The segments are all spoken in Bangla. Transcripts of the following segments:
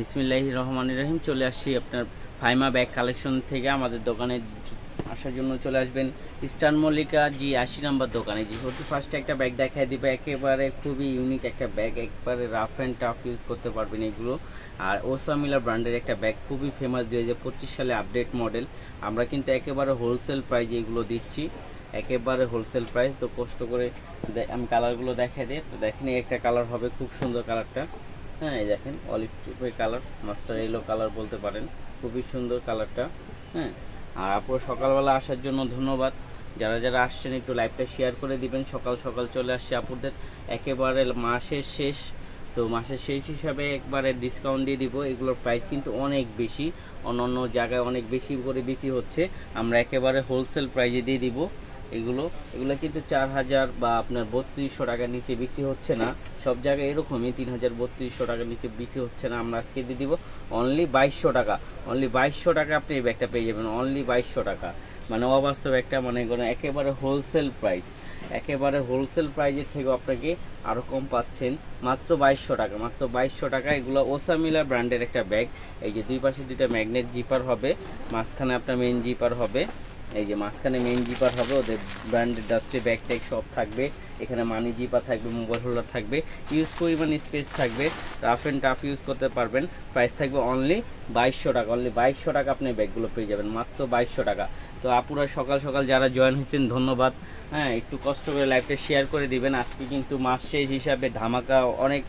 বিসমিল্লাহির রহমানির রহিম। চলে আসছি আপনার ফাইমা ব্যাগ কালেকশন থেকে। আমাদের দোকানে আসার জন্য চলে আসবেন ইস্টার্ন মল্লিকা G80 নাম্বার দোকানে। যেহেতু ফার্স্টে একটা ব্যাগ দেখাই দিবে, একেবারে খুবই ইউনিক একটা ব্যাগ, একবারে রাফ অ্যান্ড টাফ ইউজ করতে পারবেন এগুলো। আর ওসামিলা ব্র্যান্ডের একটা ব্যাগ, খুবই ফেমাস, 2025 সালে আপডেট মডেল। আমরা কিন্তু একেবারে হোলসেল প্রাইজে এগুলো দিচ্ছি, একেবারে হোলসেল প্রাইস। তো কষ্ট করে আমি কালারগুলো দেখাই দিই। তো দেখেন, একটা কালার হবে, খুব সুন্দর কালারটা। হ্যাঁ, এই দেখেন olive colour, master yellow colour বলতে পারেন, খুবই সুন্দর কালারটা। হ্যাঁ, আর আপুর সকালবেলা আসার জন্য ধন্যবাদ। যারা যারা আসছেন একটু লাইভটা শেয়ার করে দিবেন। সকাল সকাল চলে আসছে আপুদের, একেবারে মাসের শেষ, তো মাসের শেষ হিসাবে একবারে ডিসকাউন্ট দিয়ে দিব। এগুলোর প্রাইস কিন্তু অনেক বেশি, অন্য জায়গায় অনেক বেশি করে বিক্রি হচ্ছে, আমরা একেবারে হোলসেল প্রাইজে দিয়ে দিব। এগুলো কিন্তু 4000 বা আপনার 3200 টাকার নিচে বিক্রি হচ্ছে না। সব জায়গায় এরকমই 3000-3200 টাকার নিচে বিক্রি হচ্ছে না। আমরা আজকে দিয়ে দিব অনলি 2200 টাকা। অনলি 2200 টাকা আপনি এই ব্যাগটা পেয়ে যাবেন, অনলি 2200 টাকা। মানে অবাস্তব একটা, মানে একেবারে হোলসেল প্রাইস, একেবারে হোলসেল প্রাইজের থেকে আপনাকে আরও কম পাচ্ছেন, মাত্র 2200 টাকা, মাত্র 2200 টাকা। এগুলো ওসামিলা ব্র্যান্ডের একটা ব্যাগ। এই যে দুই পাশে দুইটা ম্যাগনেট জিপার হবে, মাঝখানে আপনার মেইন জিপার হবে। এই যে মাঝখানে মেইন জিপার হবে, ওদের ব্র্যান্ডের ডাস্টে ব্যাগ ট্যাগ সব থাকবে। এখানে মানি জিপার থাকবে, মোবাইল হোল্ডার থাকবে, ইউজ পরিমাণ স্পেস থাকবে, রাফ অ্যান্ড টাফ ইউজ করতে পারবেন। প্রাইস থাকবে অনলি 2200 টাকা, অনলি 2200 টাকা আপনি ব্যাগগুলো পেয়ে যাবেন, মাত্র 2200 টাকা। তো আপুরা সকাল সকাল যারা জয়েন হয়েছেন ধন্যবাদ। হ্যাঁ, একটু কষ্ট করে লাইভটা শেয়ার করে দিবেন। আজকে কিন্তু মাস শেষ হিসাবে ধামাকা, অনেক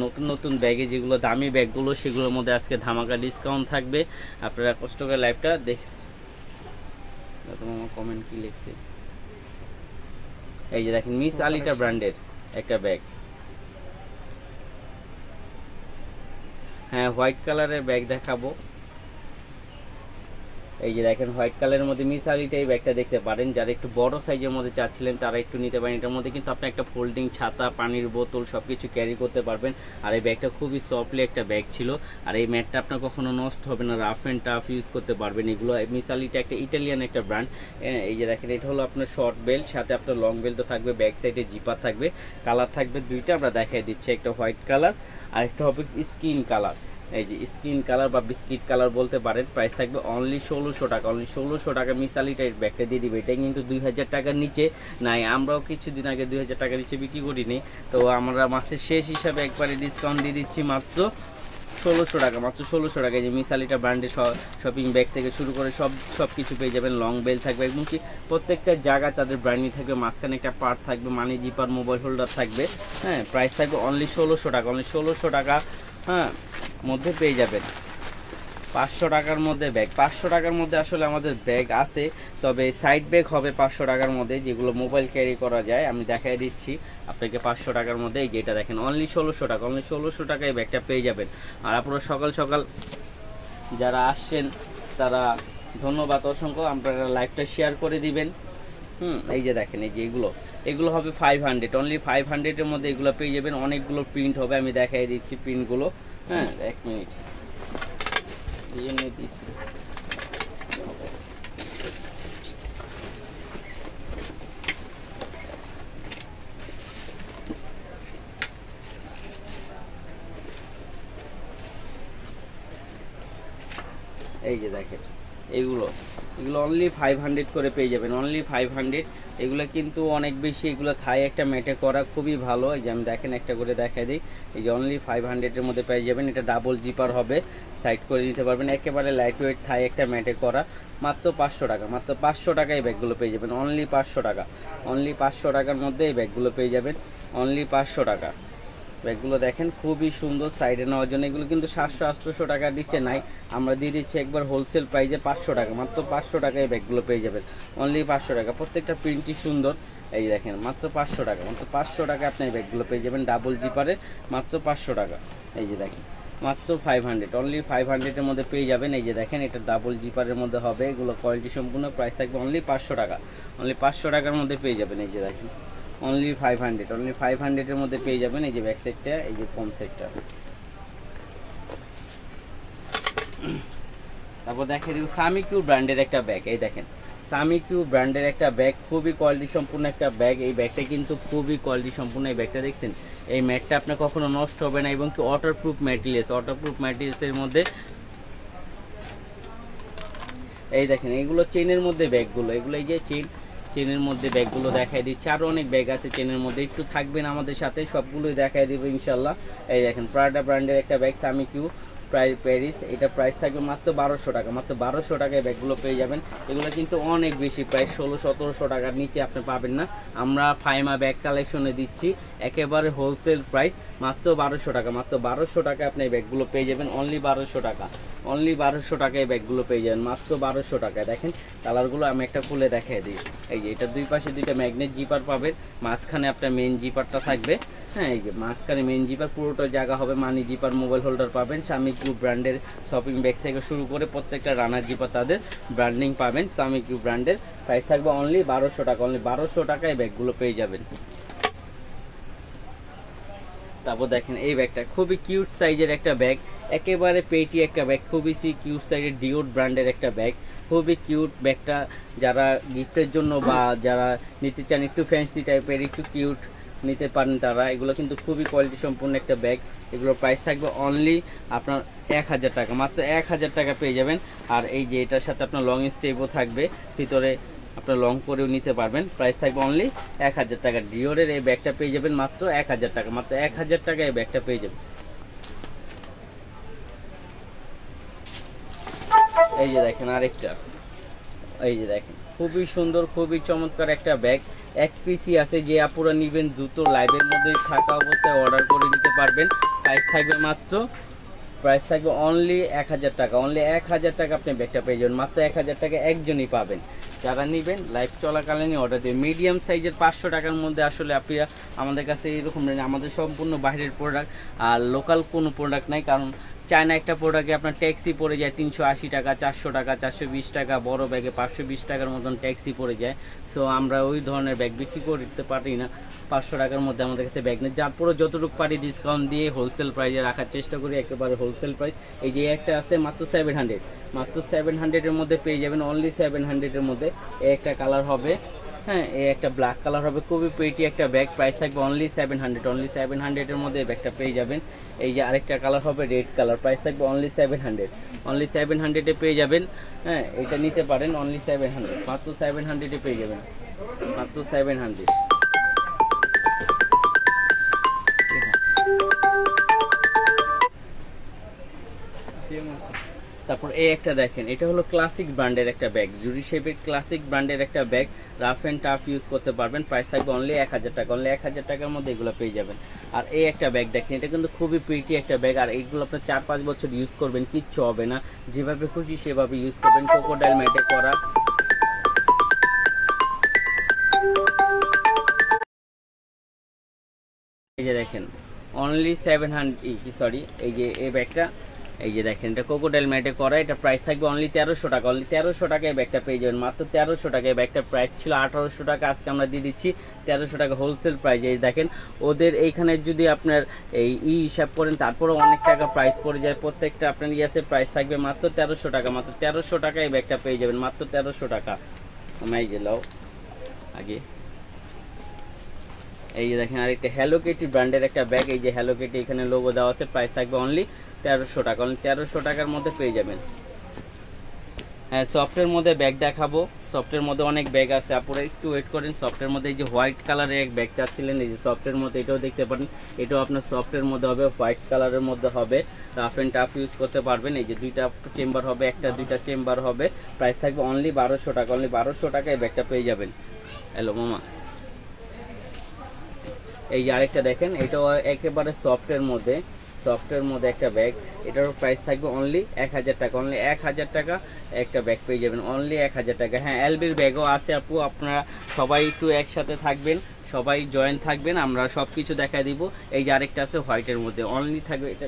নতুন নতুন ব্যাগে, যেগুলো দামি ব্যাগগুলো সেগুলোর মধ্যে আজকে ধামাকা ডিসকাউন্ট থাকবে। আপনারা কষ্ট করে লাইভটা তোমার কমেন্ট কি লিখছে। এই যে দেখেন মিস আলিটা ব্র্যান্ডের একটা ব্যাগ। হ্যাঁ, হোয়াইট কালারের ব্যাগ দেখাবো। এই যে দেখেন হোয়াইট কালারের মধ্যে মিস আলিটা এই ব্যাগটা দেখতে পারেন। যারা একটু বড় সাইজের মধ্যে চাচ্ছিলেন তারা একটু নিতে পারেন। এটার মধ্যে কিন্তু আপনি একটা ফোল্ডিং ছাতা, পানির বোতল সবকিছু ক্যারি করতে পারবেন। আর এই ব্যাগটা খুবই সফটলি একটা ব্যাগ ছিল। আর এই ম্যাটটা আপনার কখনো নষ্ট হবে না, রাফ অ্যান্ড টাফ ইউজ করতে পারবেন এগুলো। মিস আলিটা একটা ইটালিয়ান একটা ব্র্যান্ড। এই যে দেখেন, এটা হলো আপনার শর্ট বেল্ট, সাথে আপনার লং বেল্টও থাকবে, ব্যাক সাইডে জিপার থাকবে, কালার থাকবে দুইটা, আমরা দেখাই দিচ্ছি। একটা হোয়াইট কালার আর একটা হবে স্কিন কালার। এই যে স্কিন কালার বা বিস্কিট কালার বলতে পারেন। প্রাইস থাকবে অনলি 1600 টাকা, অনলি 1600 টাকা মিস আলিটা এই ব্যাগটা দিয়ে দিবে। এটা কিন্তু 2000 টাকার নিচে নাই, আমরাও কিছুদিন আগে 2000 টাকার নিচে বিক্রি করিনি। তো আমরা মাসের শেষ হিসাবে একবারে ডিসকাউন্ট দিয়ে দিচ্ছি মাত্র 1600 টাকা, মাত্র 1600 টাকা। যে মিস আলিটা ব্র্যান্ডের শপিং ব্যাগ থেকে শুরু করে সব কিছু পেয়ে যাবেন। লং বেল থাকবে, এবং কি প্রত্যেকটা জায়গায় তাদের ব্র্যান্ডিং থাকবে, মাঝখানে একটা পার্ট থাকবে, মানি জিপার, মোবাইল হোল্ডার থাকবে। হ্যাঁ, প্রাইস থাকবে অনলি 1600 টাকা, অনলি 1600 টাকা। হ্যাঁ, মধ্যে পেয়ে যাবেন 500 টাকার মধ্যে ব্যাগ। 500 টাকার মধ্যে আসলে আমাদের ব্যাগ আছে, তবে সাইড ব্যাগ হবে 500 টাকার মধ্যে, যেগুলো মোবাইল ক্যারি করা যায়। আমি দেখাই দিচ্ছি আপনাকে 500 টাকার মধ্যে। এই যেটা দেখেন অনলি 1600 টাকা, অনলি 1600 টাকায় ব্যাগটা পেয়ে যাবেন। আর আপনারা সকাল সকাল যারা আসছেন তারা ধন্যবাদ অসংখ্য, আপনারা লাইভটা শেয়ার করে দিবেন। এই যে দেখেন, এই যে এগুলো হবে 500, অনলি 500-এর মধ্যে এগুলো পেয়ে যাবেন। অনেকগুলো প্রিন্ট হবে, আমি দেখাই দিচ্ছি প্রিন্টগুলো। হ্যাঁ, এক মিনিট, এই যে দেখেন এগুলো অনলি 500 করে পেয়ে যাবেন, অনলি 500। এগুলো কিন্তু অনেক বেশি, এগুলো থাই একটা ম্যাটে করা, খুবই ভালো। এই যে আমি দেখেন একটা করে দেখাই দিই। এই যে অনলি 500-এর মধ্যে পেয়ে যাবেন। এটা ডাবল জিপার হবে, সাইড করে দিতে পারবেন, একেবারে লাইট ওয়েট থাই একটা ম্যাটে করা, মাত্র 500 টাকা, মাত্র 500 টাকা এই ব্যাগগুলো পেয়ে যাবেন, অনলি 500 টাকা, অনলি 500 টাকার মধ্যে এই ব্যাগগুলো পেয়ে যাবেন, অনলি 500 টাকা। ব্যাগগুলো দেখেন খুবই সুন্দর, সাইডে নেওয়ার জন্য। এগুলো কিন্তু 700-800 টাকার নিচে নাই, আমরা দিয়ে দিচ্ছি একবার হোলসেল প্রাইসে 500 টাকা, মাত্র 500 টাকায় এই ব্যাগগুলো পেয়ে যাবেন, অনলি 500 টাকা। প্রত্যেকটা প্রিন্টই সুন্দর। এই দেখেন মাত্র 500 টাকা, মাত্র 500 টাকা আপনি এই ব্যাগগুলো পেয়ে যাবেন ডাবল জিপারে, মাত্র 500 টাকা। এই যে দেখেন মাত্র 500, অনলি 500-এর মধ্যে পেয়ে যাবেন। এই যে দেখেন, এটা ডাবল জিপারের মধ্যে হবে, এগুলো কোয়ালিটি সম্পূর্ণ। প্রাইস থাকবে অনলি 500 টাকা, অনলি 500 টাকার মধ্যে পেয়ে যাবেন। এই যে দেখেন অনলি 500, অনলি 500-এর মধ্যে পেয়ে যাবেন। এই যে ব্যাক সাইডটা, এই যে ফ্রন্ট সাইডটা। তারপর দেখে দিব সামিকিউ ব্র্যান্ডের একটা ব্যাগ। এই দেখেন সামিকিউ ব্র্যান্ডের একটা ব্যাগ, খুবই কোয়ালিটি সম্পূর্ণ একটা ব্যাগ। এই ব্যাগটা কিন্তু খুবই কোয়ালিটি সম্পূর্ণ। এই ব্যাগটা দেখছেন, এই ম্যাটটা আপনার কখনো নষ্ট হবে না এবং কি ওয়াটারপ্রুফ ম্যাটেরিয়ালসের মধ্যে। এই দেখেন এইগুলো চেনের মধ্যে ব্যাগগুলো, এগুলো এই যে চেনের মধ্যে ব্যাগগুলো দেখাই দিচ্ছে। আরো অনেক ব্যাগ আছে চেনের মধ্যে, একটু থাকবেন আমাদের সাথে, সবগুলোই দেখাই দিব ইনশাল্লাহ। এই দেখেন প্রাডা ব্র্যান্ডের একটা ব্যাগ সামিকিউ প্যারিস, এটা প্রাইস থাকবে মাত্র 1200 টাকা। মাত্র 1200 টাকায় ব্যাগগুলো পেয়ে যাবেন। এগুলো কিন্তু অনেক বেশি, প্রায় 1600-1700 টাকার নিচে আপনি পাবেন না। আমরা ফাইমা ব্যাগ কালেকশনে দিচ্ছি একেবারে হোলসেল প্রাইস মাত্র 1200 টাকা। মাত্র 1200 টাকায় আপনি এই ব্যাগগুলো পেয়ে যাবেন, অনলি 1200 টাকা। অনলি 1200 টাকায় এই ব্যাগগুলো পেয়ে যাবেন মাত্র 1200 টাকায়। দেখেন কালারগুলো আমি একটা খুলে দেখিয়ে দিই। এই যে এটা দুই পাশে দুইটা ম্যাগনেট জিপার পাবেন, মাঝখানে আপনার মেন জিপারটা থাকবে। হ্যাঁ, এই যে মাঝখানে মেন জিপার, পুরোটা জায়গা হবে মানি জিপার, মোবাইল হোল্ডার পাবেন। সামিকিউ ব্র্যান্ডের শপিং ব্যাগ থেকে শুরু করে প্রত্যেকটা রানার জিপার তাদের ব্র্যান্ডিং পাবেন সামিকিউ ব্র্যান্ডের। প্রাইস থাকবে অনলি 1200 টাকা। অনলি 1200 টাকায় ব্যাগগুলো পেয়ে যাবেন। তারপর দেখেন এই ব্যাগটা খুবই কিউট সাইজের একটা ব্যাগ, একেবারে পেটি একটা ব্যাগ, খুবই কিউট সাইজের ডিওড ব্র্যান্ডের একটা ব্যাগ, খুবই কিউট ব্যাগটা। যারা গিফটের জন্য বা যারা নিতে চান একটু ফ্যান্সি টাইপের, একটু কিউট নিতে পারেন তারা। এগুলো কিন্তু খুবই কোয়ালিটি সম্পূর্ণ একটা ব্যাগ। এগুলোর প্রাইস থাকবে অনলি আপনার 1000 টাকা। মাত্র 1000 টাকা পেয়ে যাবেন। আর এই যে এটার সাথে আপনার লং স্টেপও থাকবে, ভিতরে আপনার লং করেও নিতে পারবেন। প্রাইস থাকবে অনলি 1000 টাকা। ডিওরের এই ব্যাগটা পেয়ে যাবেন মাত্র 1000 টাকা। মাত্র 1000 টাকা এই ব্যাগটা পেয়ে যাবেন। এই যে দেখেন আরেকটা, এই যে দেখেন খুবই সুন্দর, খুবই চমৎকার একটা ব্যাগ। এক পিসি আছে, যে আপুরা নিবেন দ্রুত লাইভের মধ্যে থাকা অবস্থায় অর্ডার করে নিতে পারবেন। প্রাইস থাকবে অনলি 1000 টাকা। অনলি 1000 টাকা আপনি ব্যাগটা পেয়ে যাবেন। মাত্র 1000 টাকা একজনই পাবেন। যারা নেবেন লাইভ চলাকালীনই অর্ডার দেবেন। মিডিয়াম সাইজের 500 টাকার মধ্যে আসলে আপনারা আমাদের কাছে এরকম, আমাদের সম্পূর্ণ বাইরের প্রোডাক্ট, আর লোকাল কোনো প্রোডাক্ট নাই। কারণ চায়না একটা প্রোডাক্টে আপনার ট্যাক্সি পড়ে যায় 380 টাকা, 400 টাকা, 420 টাকা, বড় ব্যাগে 520 টাকার মতন ট্যাক্সি পড়ে যায়। সো আমরা ওই ধরনের ব্যাগ বিক্রি করতে পারি না। 500 টাকার মধ্যে আমাদের কাছে ব্যাগ নেই। যার পরে যতটুকু পারি ডিসকাউন্ট দিয়ে হোলসেল প্রাইসে রাখার চেষ্টা করি, একেবারে হোলসেল প্রাইস। এই যে একটা আছে মাত্র 700, মাত্র 700-এর মধ্যে পেয়ে যাবেন। অনলি 700-এর মধ্যে একটা কালার হবে, হ্যাঁ, এই একটা ব্ল্যাক কালার হবে, খুবই পেটি একটা ব্যাগ। প্রাইস থাকবে অনলি 700। অনলি 700-এর মধ্যে এই ব্যাগটা পেয়ে যাবেন। এই যে আরেকটা কালার হবে রেড কালার, প্রাইস থাকবে অনলি 700। অনলি 700-এ পেয়ে যাবেন। হ্যাঁ, এটা নিতে পারেন অনলি 700। মাত্র 700-এ পেয়ে যাবেন, মাত্র 700। তারপর এই একটা দেখেন, এটা হলো ক্লাসিক ব্র্যান্ডের একটা ব্যাগ, জুরি শেপের ক্লাসিক ব্র্যান্ডের একটা ব্যাগ, রাফ এন্ড টাফ ইউজ করতে পারবেন। প্রাইস থাকবে অনলি 1000 টাকা। অনলি 1000 টাকার মধ্যে এগুলো পেয়ে যাবেন। আর এই একটা ব্যাগ দেখেন, এটা কিন্তু খুবই প্রিটি একটা ব্যাগ। আর এইগুলো আপনার 4-5 বছর ইউজ করবেন, কিচ্ছু হবে না, যেভাবে খুশি সেভাবে ইউজ করবেন। ক্রোকোডাইল ম্যাটে করা। এই যে দেখেন অনলি 700, সরি, এই যে এই ব্যাগটা, এই যে দেখেন এটা ক্রোকোডাইল ম্যাটে করা। এটা প্রাইস থাকবে অনলি 1300 টাকা। অনলি 1300 টাকায় ব্যাগটা পেয়ে যাবেন। মাত্র 1300 টাকায় ব্যাগটার প্রাইস ছিল 1800 টাকা, আজকে আমরা দিয়ে দিচ্ছি 1300 টাকা হোলসেল প্রাইস। এই দেখেন ওদের এইখানে যদি আপনার এই হিসাব করেন তারপরে অনেক টাকা প্রাইস পড়ে যায়। প্রত্যেকটা আপনার ইয়াসে প্রাইস থাকবে মাত্র 1300 টাকা। মাত্র 1300 টাকায় এই ব্যাগটা পেয়ে যাবেন, মাত্র 1300 টাকা। এই যে লাও আগে, এই যে দেখেন আরেকটা হ্যালো কিটি ব্র্যান্ডের একটা ব্যাগ। এই যে হ্যালো কিটি এখানে লোগো দেওয়া আছে। প্রাইস থাকবে অনলি 1300 টাকা। অনলি 1300 টাকার মধ্যে পেয়ে যাবেন। হ্যাঁ, সফটের মধ্যে ব্যাগ দেখাবো। সফটের মধ্যে অনেক ব্যাগ আছে, আপনারা একটু ওয়েট করেন। সফটের মধ্যে এই যে হোয়াইট কালারের এক ব্যাগ চাচ্ছিলেন, এই যে সফটের মধ্যে, এটাও দেখতে পারেন। এটাও আপনার সফটের মধ্যে হবে, হোয়াইট কালারের মধ্যে হবে, রাফ এন্ড টাফ ইউজ করতে পারবেন। এই যে দুইটা চেম্বার হবে, একটা দুইটা চেম্বার হবে। প্রাইস থাকবে অনলি 1200 টাকা। অনলি 1200 টাকায় এই ব্যাগটা পেয়ে যাবেন। হ্যালো মামা, এই যে আরেকটা দেখেন, এটাও একেবারে সফটের মধ্যে একটা ব্যাগ। এটারও প্রাইস থাকবে অনলি 1000 টাকা। অনলি 1000 টাকা একটা ব্যাগ পেয়ে যাবেন, অনলি 1000 টাকা। হ্যাঁ, এলবির ব্যাগও আছে আপু, আপনারা সবাই একটু একসাথে থাকবেন, সবাই জয়েন থাকবেন, আমরা সবকিছু দেখা দিব। এই যে আরেকটা আছে হোয়াইটের মধ্যে, অনলি থাকবে এটা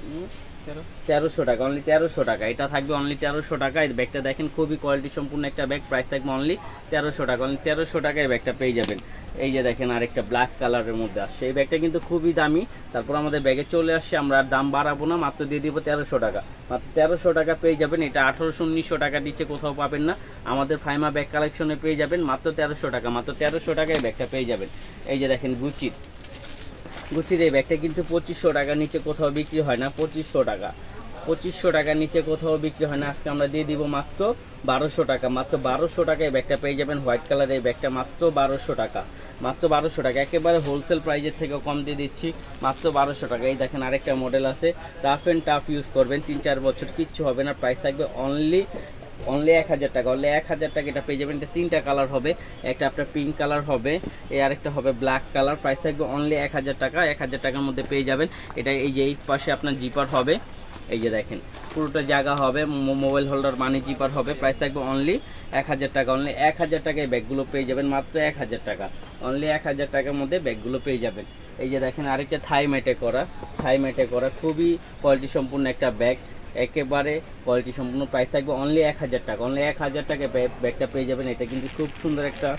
1300 টাকা, অনলি 1300 টাকা। এটা থাকবে অনলি 1300 টাকা। এই ব্যাগটা দেখেন খুবই কোয়ালিটি সম্পূর্ণ একটা ব্যাগ, প্রাইস থাকবে অনলি 1300 টাকা। অনলি 1300 টাকায় ব্যাগটা পেয়ে যাবেন। এই যে দেখেন আরেকটা ব্ল্যাক কালারের মধ্যে আসছে, এই ব্যাগটা কিন্তু খুবই দামি। তারপর আমাদের ব্যাগে চলে আসছে, আমরা আর দাম বাড়াবো না, মাত্র দিয়ে দিব 1300 টাকা। মাত্র 1300 টাকা পেয়ে যাবেন। এটা 1800-1900 টাকা নিচে কোথাও পাবেন না, আমাদের ফাইমা ব্যাগ কালেকশনে পেয়ে যাবেন মাত্র 1300 টাকা। মাত্র 1300 টাকায় ব্যাগটা পেয়ে যাবেন। এই যে দেখেন গুচির এই ব্যাগটা কিন্তু 2500 টাকার নিচে কোথাও বিক্রি হয় না। 2500 টাকা, 2500 টাকার নিচে কোথাও বিক্রি হয় না। আজকে আমরা দিয়ে দিব মাত্র 1200 টাকা। মাত্র 1200 টাকায় ব্যাগটা পেয়ে যাবেন। হোয়াইট কালারের এই ব্যাগটা মাত্র 1200 টাকা। মাত্র 1200 টাকা, একেবারে হোলসেল প্রাইজের থেকে কম দিয়ে দিচ্ছি, মাত্র 1200 টাকা। এই দেখেন আরেকটা মডেল আছে, টাফ অ্যান্ড টাফ ইউজ করবেন 3-4 বছর কিচ্ছু হবে না। প্রাইস থাকবে অনলি 1000 টাকা। অনলি 1000 টাকা এটা পেয়ে যাবেন। এটা 3টা কালার হবে, একটা আপনার পিঙ্ক কালার হবে, এই আরেকটা হবে ব্ল্যাক কালার। প্রাইস থাকবে অনলি 1000 টাকা। 1000 টাকার মধ্যে পেয়ে যাবেন। এটা এই যে এই পাশে আপনার জিপার হবে, এই যে দেখেন পুরোটা জায়গা হবে, মোবাইল হোল্ডার মানি জিপার হবে। প্রাইস থাকবে অনলি 1000 টাকা। অনলি 1000 টাকায় ব্যাগগুলো পেয়ে যাবেন, মাত্র 1000 টাকা। অনলি 1000 টাকার মধ্যে ব্যাগগুলো পেয়ে যাবেন। এই যে দেখেন আরেকটা থাই ম্যাটে করা খুবই কোয়ালিটি সম্পূর্ণ একটা ব্যাগ, একেবারে কোয়ালিটি সম্পূর্ণ। প্রাইস থাকবে অনলি 1000 টাকা। অনলি 1000 টাকায় ব্যাগটা পেয়ে যাবেন। এটা কিন্তু খুব সুন্দর একটা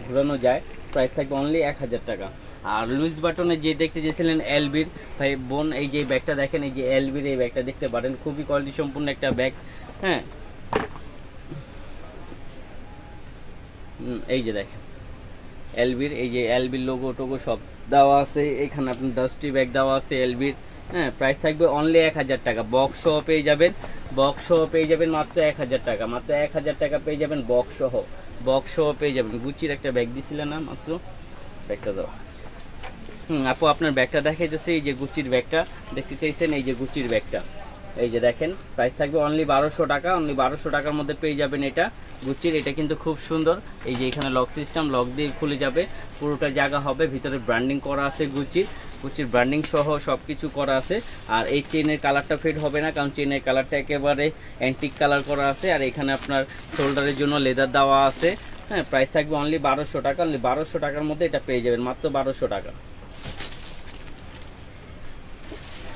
ঘোরানো যায়। প্রাইস থাকবে অনলি 1000 টাকা। আর লুইস বাটনে যে দেখতে চেয়েছিলেন এলবির ভাই বোন, এই যে ব্যাগটা দেখেন, এই যে এলবির এই ব্যাগটা দেখতে পারেন, খুবই কোয়ালিটি সম্পূর্ণ একটা ব্যাগ। হ্যাঁ, এই যে দেখেন এলবির, এই যে এলবির লোগো টোগো সব দেওয়া আছে এখানে, আপনার ডাস্টি ব্যাগ দেওয়া আছে এলবির। হ্যাঁ, প্রাইস থাকবে অনলি 1000 টাকা। বক্স সহ পেয়ে যাবেন, মাত্র 1000 টাকা। মাত্র 1000 টাকা পেয়ে যাবেন বক্স সহ পেয়ে যাবেন। গুচির একটা ব্যাগ দিছিলেন না, মাত্র ব্যাগটা দাও। আপু আপনার ব্যাগটা দেখাইতেছে, এই যে গুচির ব্যাগটা দেখতে চাইছেন, এই যে গুচির ব্যাগটা, এই যে দেখেন প্রাইস থাকবে অনলি 1200 টাকা। অনলি 1200 টাকার মধ্যে পেয়ে যাবেন এটা গুচির। এটা কিন্তু খুব সুন্দর, এই যে এখানে লক সিস্টেম, লক দিয়ে খুলে যাবে, পুরোটা জায়গা হবে, ভিতরে ব্র্যান্ডিং করা আছে গুচির ব্র্যান্ডিং সহ সব কিছু করা আছে। আর এই চেনের কালারটা ফেড হবে না, কারণ চেনের কালারটা একেবারে অ্যান্টিক কালার করা আছে। আর এখানে আপনার শোল্ডারের জন্য লেদার দেওয়া আছে। হ্যাঁ, প্রাইস থাকবে অনলি 1200 টাকা। অনলি 1200 টাকার মধ্যে এটা পেয়ে যাবেন, মাত্র 1200 টাকা।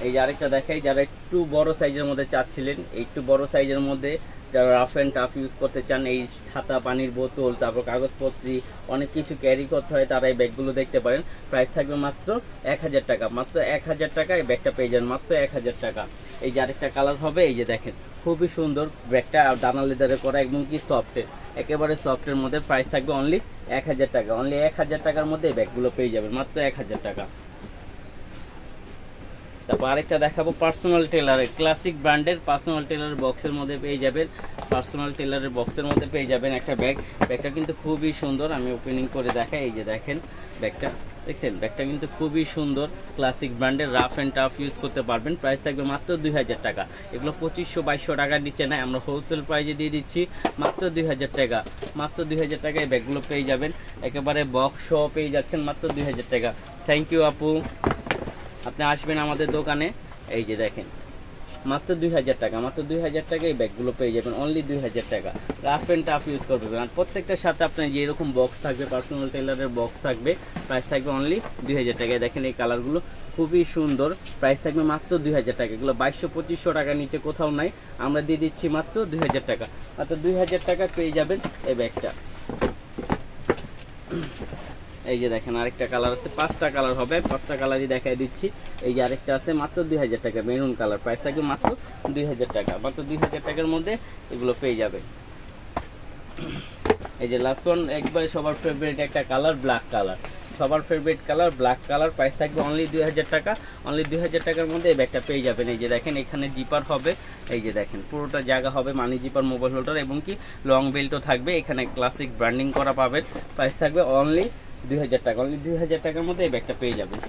এই যে আরেকটা দেখাই, যারা একটু বড় সাইজের মধ্যে চাচ্ছিলেন, একটু বড় সাইজের মধ্যে যারা রাফ অ্যান্ড টাফ ইউজ করতে চান, এই ছাতা, পানির বোতল, তারপর কাগজপত্রী অনেক কিছু ক্যারি করতে হয়, তারা এই ব্যাগগুলো দেখতে পারেন। প্রাইস থাকবে মাত্র 1000 টাকা। মাত্র 1000 টাকা এই ব্যাগটা পেয়ে যাবেন, মাত্র 1000 টাকা। এই যে আরেকটা কালার হবে, এই যে দেখেন খুবই সুন্দর ব্যাগটা, দানা লেদারে করা, একদম কি সফটের, একেবারে সফটের মধ্যে। প্রাইস থাকবে অনলি 1000 টাকা। অনলি 1000 টাকার মধ্যে এই ব্যাগগুলো পেয়ে যাবেন, মাত্র 1000 টাকা। তারপর আরেকটা দেখাবো পার্সোনাল টেলারের, ক্লাসিক ব্র্যান্ডের পার্সোনাল টেলারের বক্সের মধ্যে পেয়ে যাবেন। একটা ব্যাগটা কিন্তু খুবই সুন্দর, আমি ওপেনিং করে দেখাই। এই যে দেখেন ব্যাগটা দেখছেন, ব্যাগটা কিন্তু খুবই সুন্দর, ক্লাসিক ব্র্যান্ডের, রাফ অ্যান্ড টাফ ইউজ করতে পারবেন। প্রাইস থাকবে মাত্র 2000 টাকা। এগুলো 2500-2200 টাকার নিচে নেয়, আমরা হোলসেল প্রাইজে দিয়ে দিচ্ছি মাত্র 2000 টাকা। মাত্র 2000 টাকায় ব্যাগগুলো পেয়ে যাবেন, একেবারে বক্স সহ পেয়ে যাচ্ছেন মাত্র 2000 টাকা। থ্যাংক ইউ আপু, আপনি আসবেন আমাদের দোকানে। এই যে দেখেন মাত্র 2000 টাকা। মাত্র 2000 টাকা এই ব্যাগগুলো পেয়ে যাবেন, অনলি 2000 টাকা। রাফ অ্যান্ড টাফ ইউজ করবেন, আর প্রত্যেকটার সাথে আপনার যে এরকম বক্স থাকবে, পার্সোনাল টেলারের বক্স থাকবে। প্রাইস থাকবে অনলি 2000 টাকায়। দেখেন এই কালারগুলো খুবই সুন্দর, প্রাইস থাকবে মাত্র 2000 টাকা। এগুলো 2200-2500 টাকার নিচে কোথাও নাই, আমরা দিয়ে দিচ্ছি মাত্র 2000 টাকা। মাত্র 2000 টাকা পেয়ে যাবেন এই ব্যাগটা। এই যে দেখেন আরেকটা কালার আছে, 5টা কালার হবে, 5টা কালারই দেখাই দিচ্ছি। এই যে আরেকটা আছে মাত্র 2000 টাকা, মেরুন কালার। প্রাইস থাকবে মাত্র 2000 টাকা। মাত্র 2000 টাকার মধ্যে এগুলো পেয়ে যাবে। এই যে লাস্ট ওয়ান, একবারে সবার ফেভারিট একটা কালার, ব্ল্যাক কালার, সবার favourite colour black colour. Price থাকবে অনলি 2000 টাকা। অনলি 2000 টাকার মধ্যে এই ব্যাগটা পেয়ে যাবেন। এই যে দেখেন এখানে জিপার হবে, এই যে দেখেন পুরোটা জায়গা হবে মানি জিপার, মোবাইল হোল্ডার এবং কি লং বেল্টও থাকবে। এখানে ক্লাসিক ব্র্যান্ডিং করা পাবেন। প্রাইস থাকবে অনলি 2000 টাকা। অনলি 2000 টাকার মধ্যে এই ব্যাগটা পেয়ে যাবেন।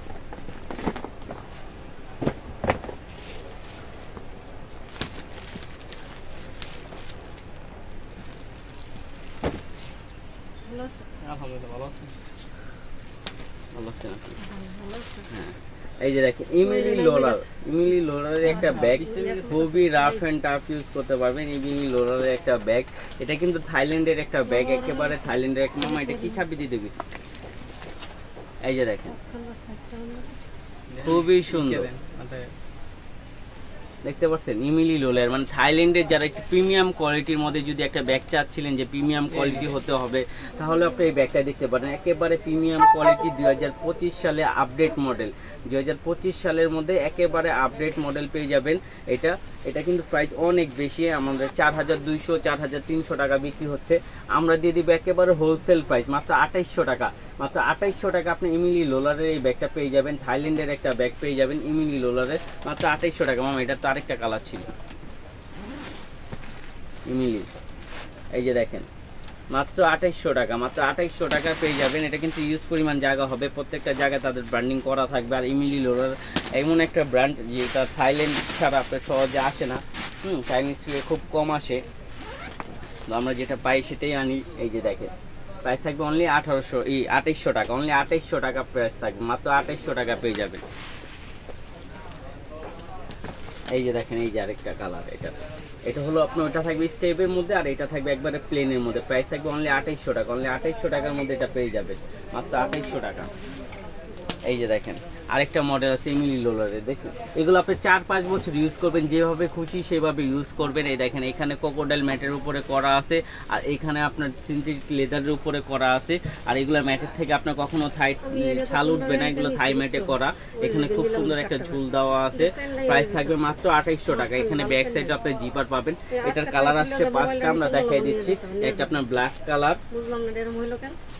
এই যে দেখেন ইমিলি লোলারের একটা ব্যাগ, খুবই রাফ অ্যান্ড টাফ ইউজ করতে পারবেন। ইমিলি লোলারের একটা ব্যাগ, এটা কিন্তু থাইল্যান্ডের একটা ব্যাগ, একেবারে থাইল্যান্ডের এক মামা। এটা কি ছাপি দিতে গেছি, এই যে দেখেন খুবই সুন্দর। দেখতে পাচ্ছেন ইমিলি লোলার, মানে থাইল্যান্ডের যারা একটু প্রিমিয়াম কোয়ালিটির মধ্যে যদি একটা ব্যাগ চাচ্ছিলেন যে প্রিমিয়াম কোয়ালিটি হতে হবে, তাহলে আপনি এই ব্যাগটা দেখতে পারেন। একেবারে প্রিমিয়াম কোয়ালিটি 2025 সালে আপডেট মডেল, 2025 সালের মধ্যে একেবারে আপডেট মডেল পেয়ে যাবেন। এটা কিন্তু প্রাইস অনেক বেশি, আমাদের 4200 4300 টাকা বিক্রি হচ্ছে। আমরা দিয়ে দিব একেবারে হোলসেল প্রাইস মাত্র 2800 টাকা। মাত্র 2800 টাকা আপনি ইমিলি লোলারের এই ব্যাগটা পেয়ে যাবেন। থাইল্যান্ডের একটা ব্যাগ পেয়ে যাবেন ইমিলি লোলারের মাত্র 2800 টাকা। মামা এটা তো আরেকটা কালার ছিল ইমিলি, এই যে দেখেন মাত্র 2800 টাকা। মাত্র 2800 টাকা পেয়ে যাবেন। এটা কিন্তু ইউজ পরিমাণ জায়গা হবে, প্রত্যেকটা জায়গায় তাদের ব্র্যান্ডিং করা থাকবে। আর ইমিলি লোলার এমন একটা ব্র্যান্ড যেটা থাইল্যান্ড ছাড়া আপনার সহজে আসে না, চাইনিজ থেকে খুব কম আসে। আমরা যেটা পাই সেটাই আনি। এই যে দেখেন প্রাইস থাকবে অনলি 2800 টাকা, অনলি 2800 টাকা প্রাইস থাকবে, মাত্র 2800 টাকা পেয়ে যাবেন। এই যে দেখেন এই যে আরেকটা কালার, এটা হলো আপনার, ওটা থাকবে স্টেপের মধ্যে আর এটা থাকবে একবারে প্লেনের মধ্যে। প্রাইস থাকবে অনলি 2800 টাকা, অনলি 2800 টাকার মধ্যে এটা পেয়ে যাবেন, মাত্র 2800 টাকা। এই যে দেখেন আরেকটা মডেল আছে ইমিলি লোলারের, দেখুন এগুলো আপনি 4-5 বছর ইউজ করবেন, যেভাবে খুশি সেভাবে ইউজ করবেন। এই দেখেন এখানে ক্রোকোডাইল ম্যাটের উপরে করা আছে, আর এখানে আপনার সিনথেটিক লেদারের উপরে করা আছে। আর এগুলো ম্যাটের থেকে আপনার কখনো থাই ছাল উঠবে না, এগুলো থাই ম্যাটে করা। এখানে খুব সুন্দর একটা ঝুল দেওয়া আছে। প্রাইস থাকবে মাত্র 2800 টাকা। এখানে ব্যাক সাইডে আপনি জিপার পাবেন। এটার কালার আসছে 5টা, আমরা দেখাই দিচ্ছি। একটা আপনার ব্ল্যাক কালার,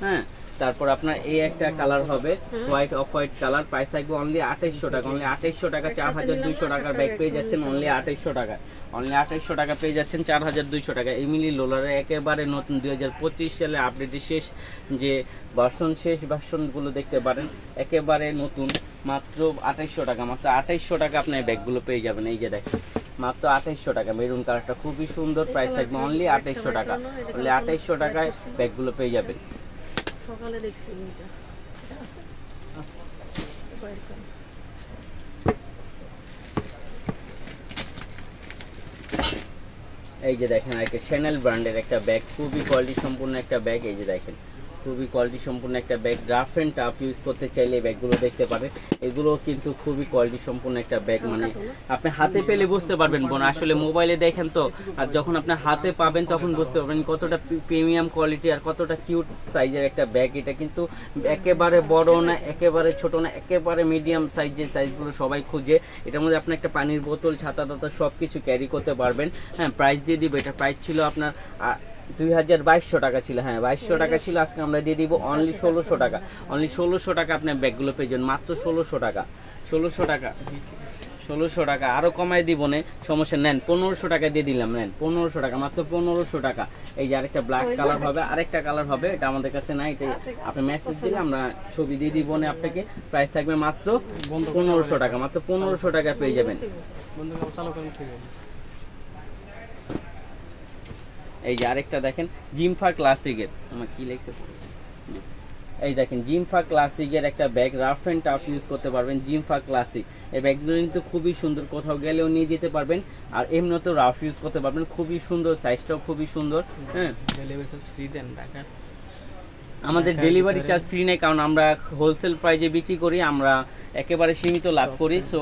হ্যাঁ, তারপর আপনার এই একটা কালার হবে white, off white colour. Price থাকবে অনলি 2800 টাকা, অনলি 2800 টাকা। 4200 টাকার ব্যাগ পেয়ে যাচ্ছেন অনলি 2800 টাকা, অনলি 2800 টাকা পেয়ে যাচ্ছেন 4200 টাকা। ইমিলি লোলারে একেবারে নতুন 2025 সালে আপডেটের শেষ যে ভার্সনগুলো দেখতে পারেন, একেবারে নতুন, মাত্র 2800 টাকা। মাত্র 2800 টাকা আপনার ব্যাগগুলো পেয়ে যাবেন। এই যে দেখেন মাত্র 2800 টাকা, মেরুন কালারটা খুবই সুন্দর। প্রাইস থাকবে অনলি 2800 টাকা, অনলি 2800 টাকায় ব্যাগগুলো পেয়ে যাবেন। সকালে দেখছি এটা আছে এই যে দেখেন একটা চ্যানেল ব্র্যান্ডের একটা ব্যাগ, খুবই কোয়ালিটি সম্পূর্ণ একটা ব্যাগ। এই যে দেখেন খুবই কোয়ালিটি সম্পূর্ণ একটা ব্যাগ। রাফ এন্ড টাফ ইউজ করতে চাইলে এই ব্যাগগুলো দেখতে পারেন। এগুলো কিন্তু খুবই কোয়ালিটি সম্পূর্ণ একটা ব্যাগ, মানে আপনি হাতে পেলে বুঝতে পারবেন বোন, আসলে মোবাইলে দেখেন তো, আর যখন আপনি হাতে পাবেন তখন বুঝতে পারবেন কতটা প্রিমিয়াম কোয়ালিটি আর কতটা কিউট সাইজের একটা ব্যাগ। এটা কিন্তু একেবারে বড় না, একেবারে ছোট না, একেবারে মিডিয়াম সাইজের, সাইজগুলো সবাই খুঁজে। এটার মধ্যে আপনি একটা পানির বোতল, ছাতা টাতা সব কিছু ক্যারি করতে পারবেন। হ্যাঁ, প্রাইস দিয়ে দিব। এটা প্রাইস ছিল আপনার 2200 টাকা ছিল, হ্যাঁ 2200 টাকা ছিল। আজকে আমরা দিয়ে দিব অনলি 1600 টাকা, অনলি 1600 টাকা আপনার ব্যাগগুলো পেয়ে যাবেন, মাত্র 1600 টাকা, 1600 টাকা, 1600 টাকা। আরো কমাই দিব না, সমস্যা নেন 1500 টাকা দিয়ে দিলাম, নেন 1500 টাকা, মাত্র 1500 টাকা। এই যে আরেকটা ব্ল্যাক কালার হবে, আরেকটা কালার হবে, এটা আমাদের কাছে নাই, এটা আপনি মেসেজ দিলে আমরা ছবি দিয়ে দিব না আপনাকে। প্রাইস থাকবে মাত্র 1500 টাকা, মাত্র 1500 টাকা পেয়ে যাবেন। এই যে আরেকটা দেখেন জিমফা ক্লাসিকের, আমার কি লেখছে, এই দেখেন জিমফা ক্লাসিকের একটা ব্যাগ, রাফ এন্ড টাফ ইউজ করতে পারবেন। জিমফা ক্লাসিক এই ব্যাগগুলো কিন্তু খুবই সুন্দর, কোথাও গেলেও নিয়ে যেতে পারবেন, আর এমনিতেও রাফ ইউজ করতে পারবেন। খুবই সুন্দর, সাইজটাও খুবই সুন্দর। হ্যাঁ, আমাদের ডেলিভারি চার্জ ফ্রি নেই, কারণ আমরা হোলসেল প্রাইজে বিক্রি করি, আমরা একেবারে সীমিত লাভ করি। সো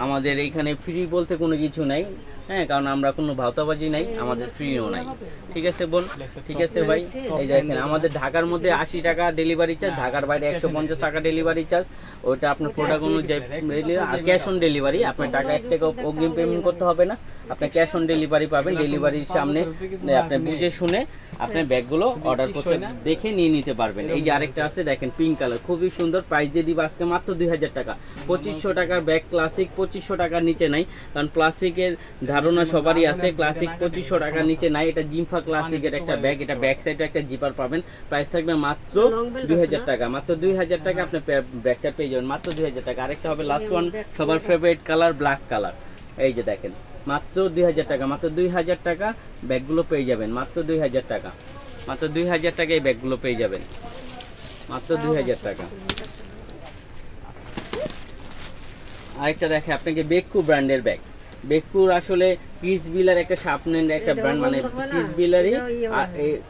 আমাদের এখানে ফ্রি বলতে কোনো কিছু নাই, হ্যাঁ, কারণ আমরা কোনো ভাওতাবাজি নাই, আমাদের ফ্রিও নাই। ঠিক আছে বোন, ঠিক আছে ভাই। এই দেখেন আমাদের ঢাকার মধ্যে 80 টাকা ডেলিভারি চার্জ, ঢাকার বাইরে 150 টাকা ডেলিভারি চার্জ। ওইটা আপনার প্রোডাক্ট অনুযায়ী, আর ক্যাশ অন ডেলিভারি, আপনার টাকা 1 টাকা অগ্রিম পেমেন্ট করতে হবে না, আপনি ক্যাশ অন ডেলিভারি পাবেন। ডেলিভারির সামনে আপনি বুঝে শুনে আপনি ব্যাগগুলো অর্ডার করতে, দেখে নিয়ে নিতে পারবেন। এই যে আরেকটা আছে দেখেন পিঙ্ক কালার, খুবই সুন্দর। প্রাইস দিয়ে দিব আজকে মাত্র 2000 টাকা। 2500 টাকার ব্যাগ ক্লাসিক, 2500 টাকার নিচে নাই, কারণ ক্লাসিকের ধারণা সবারই আছে, ক্লাসিক 2500 টাকার নিচে নাই। এটা জিমফা ক্লাসিকের একটা ব্যাগ, এটা ব্যাক সাইডে একটা জিপার পাবেন। প্রাইস থাকবে মাত্র 2000 টাকা, মাত্র 2000 টাকা আপনি ব্যাগটা পেয়ে যাবেন, মাত্র 2000 টাকা। আরেকটা হবে লাস্ট ওয়ান, সবার ফেভারিট কালার ব্ল্যাক কালার। এই যে দেখেন মাত্র 2000 টাকা, মাত্র 2000 টাকা ব্যাগগুলো পেয়ে যাবেন, মাত্র 2000 টাকা, মাত্র 2000 টাকা এই ব্যাগগুলো পেয়ে যাবেন, মাত্র 2000 টাকা। আরেকটা দেখে আপনাকে বেকু ব্র্যান্ডের ব্যাগ, বেকুর আসলে কিস বিলার একটা সাপনের একটা ব্র্যান্ড, মানে কিস বিলারই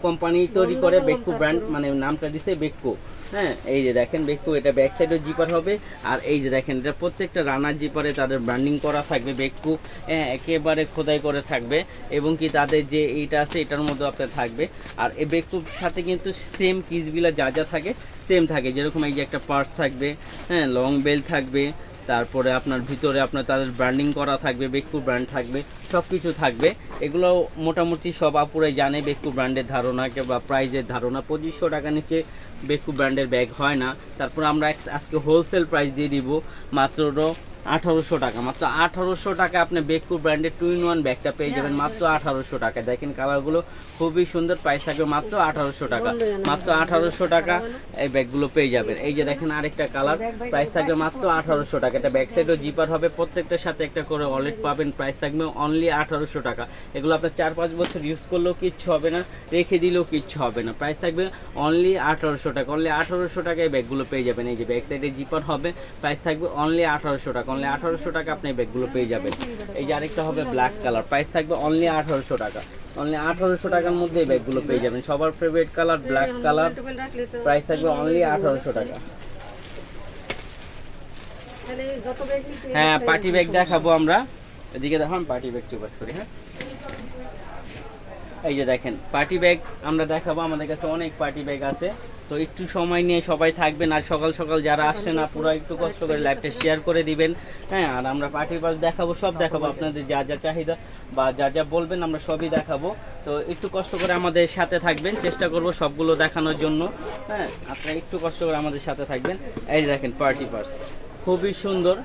কোম্পানি তৈরি করে বেকু ব্র্যান্ড, মানে নামটা দিছে বেকু। হ্যাঁ, এই যে দেখেন বেকু, এটা ব্যাক সাইডের জিপার হবে। আর এই যে দেখেন এটা প্রত্যেকটা রানার জিপারে তাদের ব্র্যান্ডিং করা থাকবে বেকু, হ্যাঁ একেবারে খোদাই করে থাকবে। এবং কি তাদের যে এইটা আছে এটার মধ্যে আপনার থাকবে। আর এই বেকুর সাথে কিন্তু সেম কিস বিলার যা যা থাকে সেম থাকে, যেরকম এই যে একটা পার্স থাকবে, হ্যাঁ লং বেল থাকবে, তারপরে আপনার ভিতরে আপনার তাদের ব্র্যান্ডিং করা থাকবে, বেকু ব্র্যান্ড থাকবে, সব কিছু থাকবে। এগুলো মোটামুটি সব আপুরাই জানে বেকু ব্র্যান্ডের ধারণা বা প্রাইজের ধারণা। 2500 টাকা নিচে বেকু ব্র্যান্ডের ব্যাগ হয় না। তারপর আমরা আজকে হোলসেল প্রাইস দিয়ে দিব মাত্র 1800 টাকা। মাত্র 1800 টাকা আপনি বেকু ব্র্যান্ডের 2-in-1 ব্যাগটা পেয়ে যাবেন মাত্র 1800 টাকা। দেখেন কালারগুলো খুবই সুন্দর, প্রাইস থাকবে মাত্র 1800 টাকা। মাত্র 1800 টাকা এই ব্যাগগুলো পেয়ে যাবেন। এই যে দেখেন আরেকটা কালার, প্রাইস থাকবে মাত্র 1800 টাকা। এটা ব্যাক সাইডও জিপার হবে, প্রত্যেকটার সাথে একটা করে ওয়ালেট পাবেন, প্রাইস থাকবে অনলি 1800 টাকা। এগুলো আপনার 4-5 বছর ইউজ করলেও কিচ্ছু হবে না, রেখে দিলেও কিচ্ছু হবে না, প্রাইস থাকবে অনলি 1800 টাকা। অনলি 1800 টাকায় ব্যাগগুলো পেয়ে যাবেন। এই যে ব্যাক সাইডে জিপার হবে, প্রাইস থাকবে অনলি 1800 টাকা। অনলি 1800 টাকা আপনি ব্যাগগুলো পেয়ে যাবেন। এই যে আরেকটা হবে ব্ল্যাক কালার, প্রাইস থাকবে অনলি 1800 টাকা। অনলি 1800 টাকার মধ্যে এই ব্যাগগুলো পেয়ে যাবেন। সবার favourite colour black colour, price থাকবে অনলি 1800 টাকা। হ্যাঁ পার্টি ব্যাগ দেখাবো আমরা, এদিকে দেখো আমি পার্টি ব্যাগ চুপাস করি। হ্যাঁ এই যে দেখেন পার্টি ব্যাগ আমরা দেখাবো, আমাদের কাছে অনেক পার্টি ব্যাগ আছে। তো একটু সময় নিয়ে সবাই থাকবেন, আর সকাল সকাল যারা আসছেন না পুরো একটু কষ্ট করে লাইভটা শেয়ার করে দিবেন। হ্যাঁ, আর আমরা পার্টি পাস দেখাবো, সব দেখাবো, আপনাদের যা যা চাহিদা বা যা যা বলবেন আমরা সবই দেখাবো। তো একটু কষ্ট করে আমাদের সাথে থাকবেন, চেষ্টা করব সবগুলো দেখানোর জন্য। হ্যাঁ, আপনারা একটু কষ্ট করে আমাদের সাথে থাকবেন। এই যে দেখেন পার্টি পাস খুবই সুন্দর,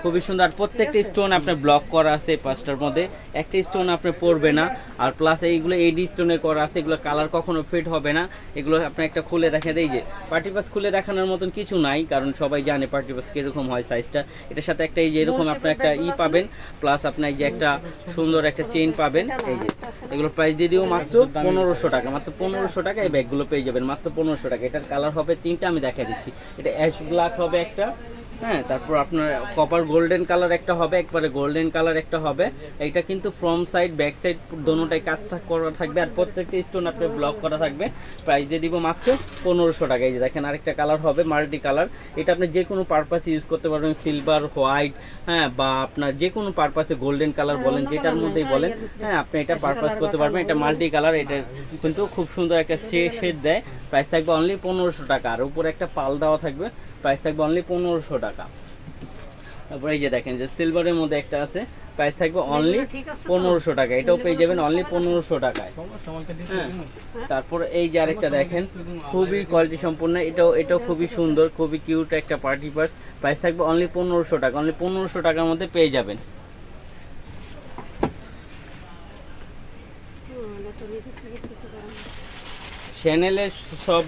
খুবই সুন্দর। আর প্রত্যেকটা স্টোন আপনার ব্লক করা আছে, পাঁচটার মধ্যে একটা স্টোন আপনি পড়বে না। আর প্লাস এইগুলো এডি স্টোনের করা আছে, এগুলো কালার কখনো ফেড হবে না। এগুলো আপনি একটা খুলে দেখেন, এই যে পার্টি পাস খুলে দেখানোর মতন কিছু নাই, কারণ সবাই জানে পার্টি পাস কিরকম হয় সাইজটা। এটার সাথে একটা এই যে এরকম আপনার একটা পাবেন, প্লাস আপনার এই যে একটা সুন্দর একটা চেইন পাবেন। এই যে এগুলো প্রাইস দিয়ে দিব মাত্র 1500 টাকা। মাত্র 1500 টাকা এই ব্যাগগুলো পেয়ে যাবেন মাত্র 1500 টাকা। এটার কালার হবে 3টা, আমি দেখা দিচ্ছি। এটা অ্যাশ ব্ল্যাক হবে একটা, হ্যাঁ তারপর আপনার কপার গোল্ডেন কালার একটা হবে, একবারে গোল্ডেন কালার একটা হবে। এটা কিন্তু ফ্রন্ট সাইড ব্যাক সাইড দোনোটাই কাজ করা থাকবে, আর প্রত্যেকটা স্টোন আপনার ব্লক করা থাকবে। প্রাইস দিয়ে দিব মাত্র 1500 টাকা। এই যে দেখেন আরেকটা কালার হবে মাল্টি কালার, এটা আপনি যে কোনো পারপাসে ইউজ করতে পারবেন, সিলভার হোয়াইট, হ্যাঁ বা আপনার যে কোনো পারপাসে গোল্ডেন কালার বলেন যেটার মধ্যেই বলেন, হ্যাঁ আপনি এটা পারপাস করতে পারবেন। এটা মাল্টি কালার, এটা কিন্তু খুব সুন্দর একটা শেড দেয়। প্রাইস থাকবে অনলি 1500 টাকা। আর উপরে একটা পাল দেওয়া থাকবে, প্রাইস থাকবে অনলি 1500 টাকা। তারপরে এই যে দেখেন যে সিলভারের মধ্যে একটা আছে, প্রাইস থাকবে অনলি 1500 টাকা। এটাও পেয়ে যাবেন অনলি 1500 টাকায়। তারপর এই যে আরেকটা দেখেন খুবই কোয়ালিটি সম্পূর্ণ, এটাও খুবই সুন্দর, খুবই কিউট একটা পার্টি পার্স। প্রাইস থাকবে অনলি 1500 টাকা। অনলি 1500 টাকার মধ্যে পেয়ে যাবেন। চ্যানেলের সব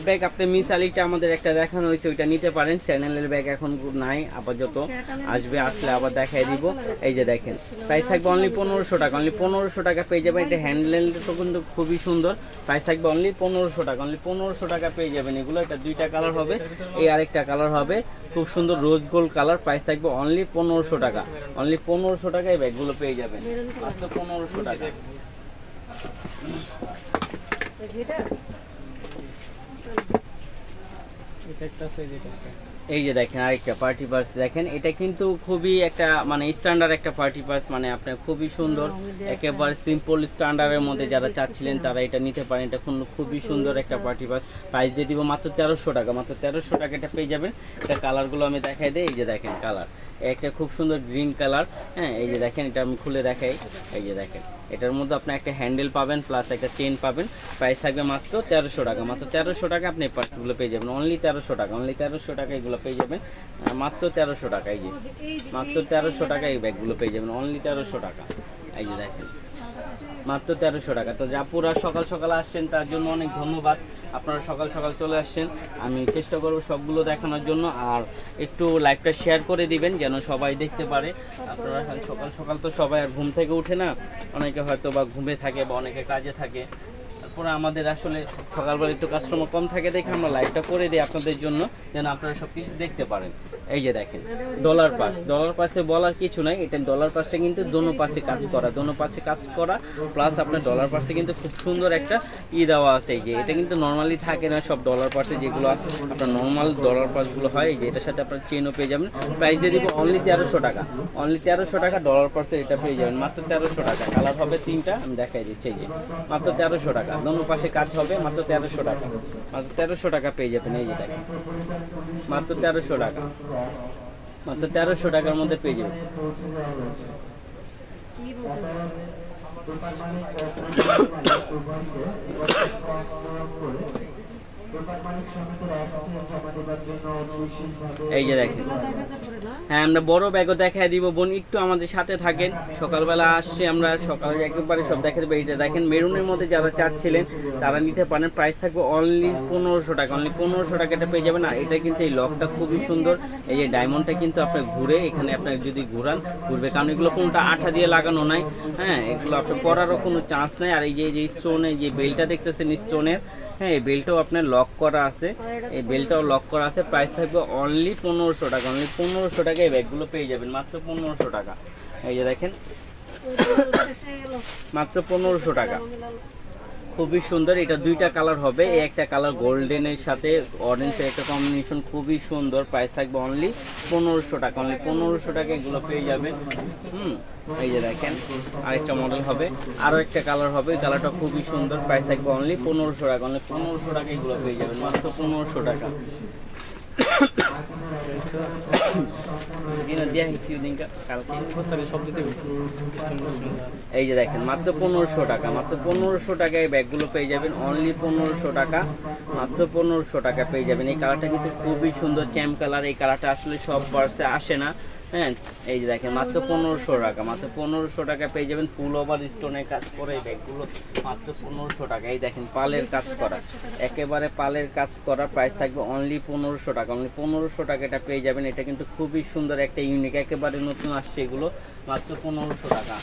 ব্যাগ আপনি মিস আলিটা আমাদের একটা দেখানো হয়েছে, ওইটা নিতে পারেন। চ্যানেলের ব্যাগ এখন নাই আপাতত, আসবে, আসলে আবার দেখাই দিব। এই যে দেখেন প্রাইস থাকবে অনলি 1500 টাকা। অনলি 1500 টাকা পেয়ে যাবেন। এটা হ্যান্ডেলটা কিন্তু খুবই সুন্দর, প্রাইস থাকবে অনলি 1500 টাকা। অনলি 1500 টাকা পেয়ে যাবেন এগুলো। এটা 2টা কালার হবে, এই আরেকটা কালার হবে খুব সুন্দর রোজ গোল্ড কালার। প্রাইস থাকবে অনলি 1500 টাকা। অনলি 1500 টাকায় ব্যাগগুলো পেয়ে যাবেন মাত্র 1500 টাকা। এই যে দেখেন আরেকটা পার্টি পার্স দেখেন, এটা কিন্তু খুবই একটা মানে স্ট্যান্ডার্ড একটা পার্টি পার্স, মানে আপনার খুবই সুন্দর, একেবারে সিম্পল স্ট্যান্ডার্ডের মধ্যে যারা চাচ্ছিলেন তারা এটা নিতে পারেন। এটা খুবই সুন্দর একটা পার্টি পার্স। প্রাইস দিয়ে দিব মাত্র 1300 টাকা। মাত্র 1300 টাকা এটা পেয়ে যাবেন। এটা কালারগুলো আমি দেখাই দিই। এই যে দেখেন কালার একটা খুব সুন্দর গ্রিন কালার, হ্যাঁ এই যে দেখেন এটা আমি খুলে দেখাই। এই যে দেখেন এটার মধ্যে আপনি একটা হ্যান্ডেল পাবেন, প্লাস একটা চেন পাবেন। প্রাইস থাকবে মাত্র 1300 টাকা। মাত্র 1300 টাকা আপনি পার্সগুলো পেয়ে যাবেন। অনলি 1300 টাকা। অনলি 1300 টাকা এগুলো পেয়ে যাবেন মাত্র 1300 টাকা। এই যে মাত্র 1300 টাকা এই ব্যাগগুলো পেয়ে যাবেন অনলি 1300 টাকা। এই যে দেখেন মাত্র 1300 টাকা। তো যাপুরা সকাল সকাল আসছেন তার জন্য অনেক ধন্যবাদ। আপনারা সকাল সকাল চলে আসছেন, আমি চেষ্টা করব সবগুলো দেখানোর জন্য। আর একটু লাইভটা শেয়ার করে দিবেন যেন সবাই দেখতে পারে। আপনারা সকাল সকাল তো সবাই আর ঘুম থেকে উঠে না, অনেকে হয়তো বা ঘুমে থাকে বা অনেকে কাজে থাকে। তারপরে আমাদের আসলে সকালবেলা একটু কাস্টমার কম থাকে দেখে আমরা লাইভটা করে দিই আপনাদের জন্য, যেন আপনারা সব কিছু দেখতে পারেন। এই যে দেখেন ডলার পাসে বলার কিছু নাই, এটা ডলার পাসটা কিন্তু দোনো পাশে কাজ করা প্লাস আপনার ডলার পাসে কিন্তু খুব সুন্দর একটা দেওয়া আছে। এই যে এটা কিন্তু নর্মালি থাকে না সব ডলার পাসে, যেগুলো আপনার নর্মাল ডলার পাসগুলো হয়। এই যে এটার সাথে আপনার চেনও পেয়ে যাবেন। প্রাইস দিয়ে দিব অনলি 1300 টাকা, অনলি 1300 টাকা ডলার পাসে এটা পেয়ে যাবেন মাত্র 1300 টাকা। কালার হবে 3টা, আমি দেখাই দিচ্ছি। এই যে মাত্র 1300 টাকা, দোনো পাশে কাজ হবে মাত্র 1300 টাকা, মাত্র 1300 টাকা পেয়ে যাবেন। এই যে দেখেন মাত্র 1300 টাকা, মাত্র 1300 টাকার মধ্যে পেয়ে যাবেন। কি বুঝে এই যে দেখেন, হ্যাঁ আমরা বড় ব্যাগও দেখাই দিব বোন, একটু আমাদের সাথে থাকেন। সকালবেলা আসছে, আমরা সকালে একেবারে সব দেখে দেবো। এইটা দেখেন মেরুনের মধ্যে যারা চাচ্ছিলেন তারা নিতে পারেন। প্রাইস থাকবে অনলি 1500 টাকা, অনলি 1500 টাকা এটা পেয়ে যাবেন। আর এটা কিন্তু এই লকটা খুবই সুন্দর। এই যে ডায়মন্ডটা কিন্তু আপনার ঘুরে, এখানে আপনার যদি ঘুরান ঘুরবে, কারণ এগুলো কোনটা আঠা দিয়ে লাগানো নাই। হ্যাঁ, এগুলো আপনার পরারও কোনো চান্স নাই। আর এই যে স্টোনের যে বেলটা দেখতেছেন স্টোনের, হ্যাঁ এই বেলটাও আপনার লক করা আছে, এই বেলটাও লক করা আছে। প্রাইস থাকবে অনলি 1500 টাকা, অনলি 1500 টাকা এই ব্যাগগুলো পেয়ে যাবেন মাত্র 1500 টাকা। এই যে দেখেন মাত্র 1500 টাকা, খুবই সুন্দর। এটা দুইটা কালার হবে, এই একটা কালার গোল্ডেনের সাথে অরেঞ্জের একটা কম্বিনেশন, খুবই সুন্দর। প্রাইস থাকবে অনলি 1500 টাকা, অনলি 1500 টাকা এগুলো পেয়ে যাবেন। এই যে দেখেন আরেকটা মডেল হবে, আরো একটা কালার হবে, কালারটা খুবই সুন্দর। প্রাইস থাকবে অনলি 1500 টাকা, অনলি 1500 টাকা এগুলো পেয়ে যাবেন মাত্র 1500 টাকা। এই যে দেখেন মাত্র 1500 টাকা, মাত্র 1500 টাকায় ব্যাগগুলো পেয়ে যাবেন, অনলি 1500 টাকা, মাত্র 1500 টাকা পেয়ে যাবেন। এই কালারটা কিন্তু খুবই সুন্দর, চ্যাম্প কালার। এই কালারটা আসলে সব পার্সে আসে না। হ্যাঁ, এই যে দেখেন মাত্র 1500 টাকা, মাত্র 1500 টাকা পেয়ে যাবেন। ফুল ওভার স্টোনের কাজ করে এই ব্যাগগুলো মাত্র 1500 টাকা। এই দেখেন পালের কাজ করা, একেবারে পালের কাজ করা। প্রাইস থাকবে অনলি 1500 টাকা, অনলি 1500 টাকা এটা পেয়ে যাবেন। এটা কিন্তু খুবই সুন্দর একটা ইউনিক, একেবারে নতুন আসছে এগুলো, মাত্র 1500 টাকা।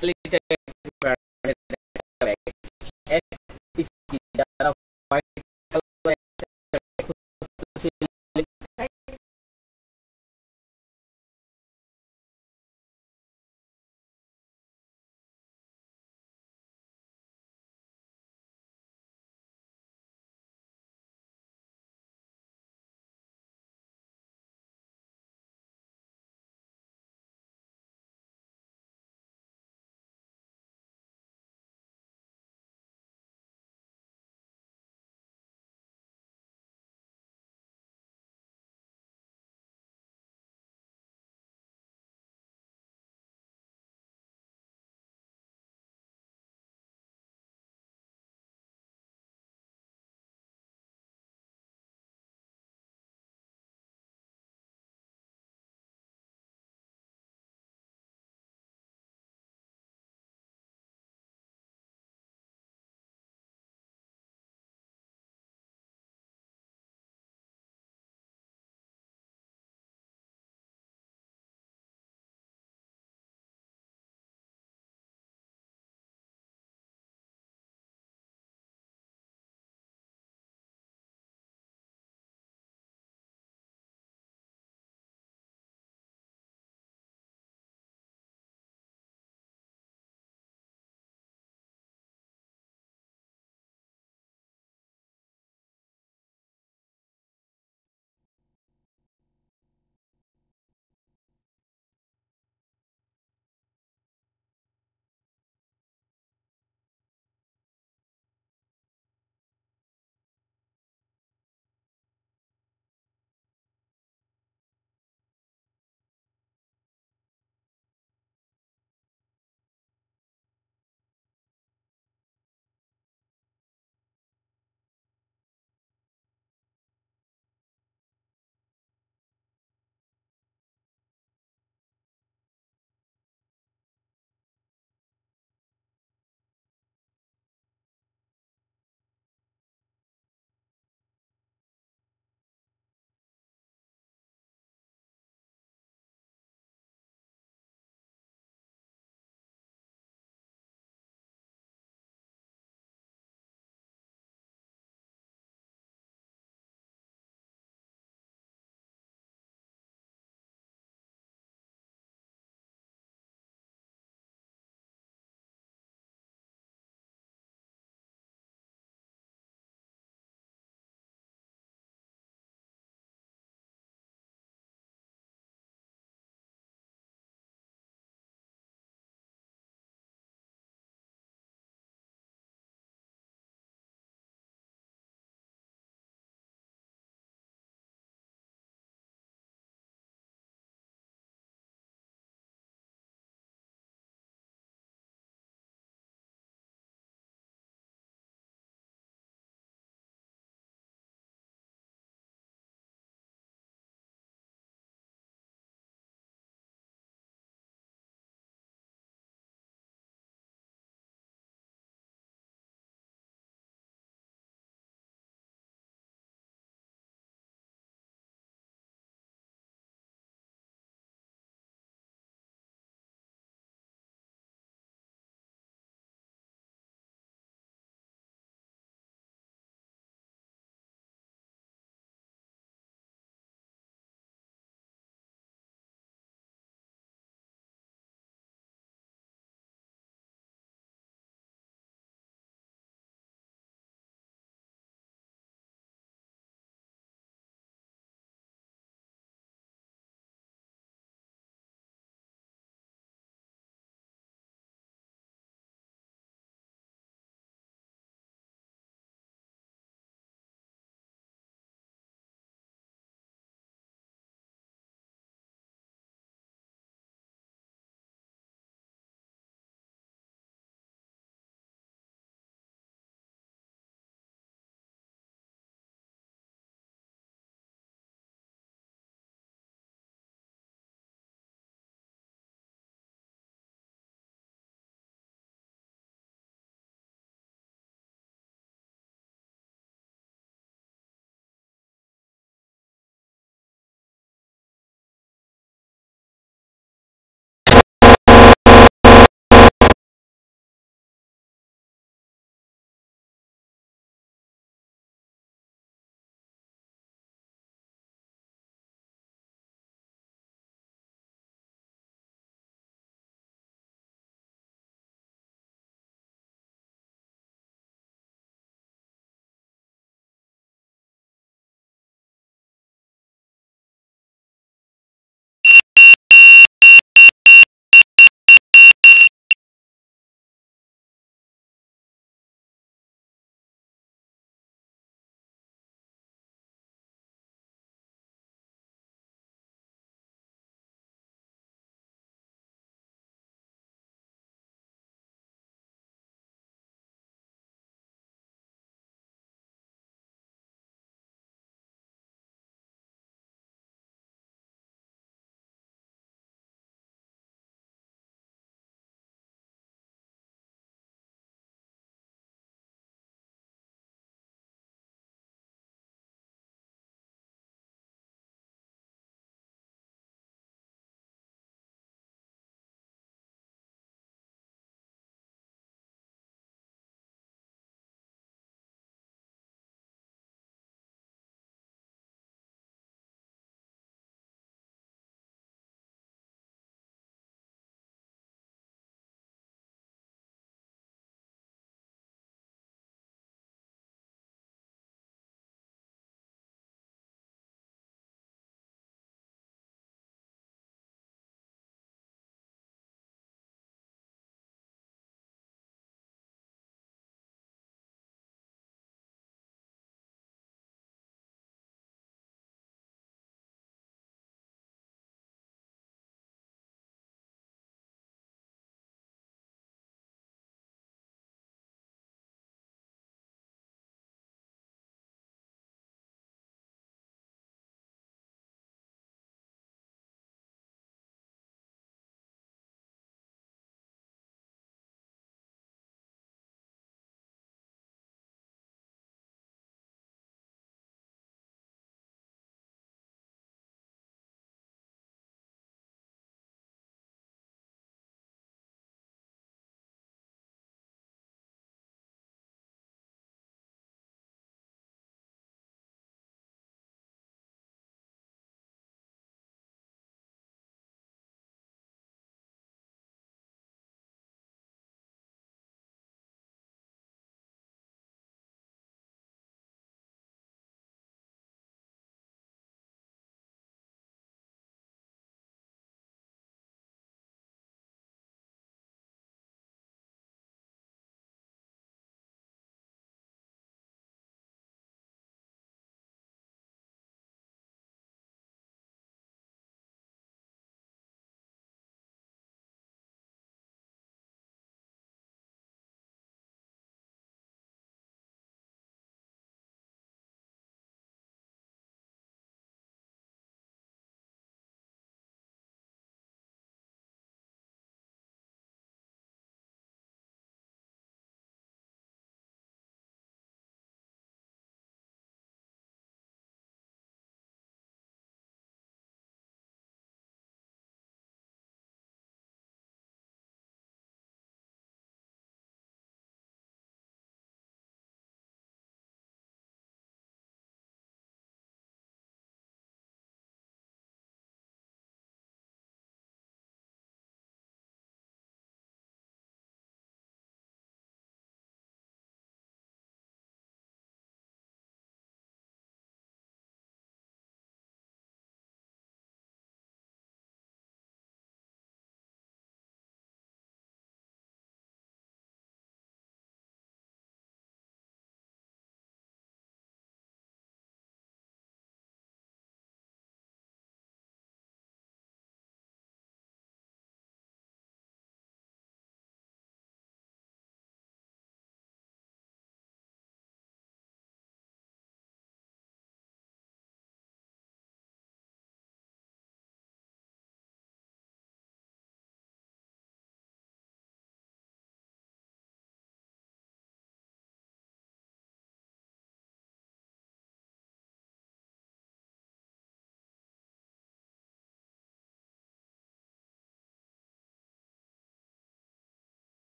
কোয়ালিটিটা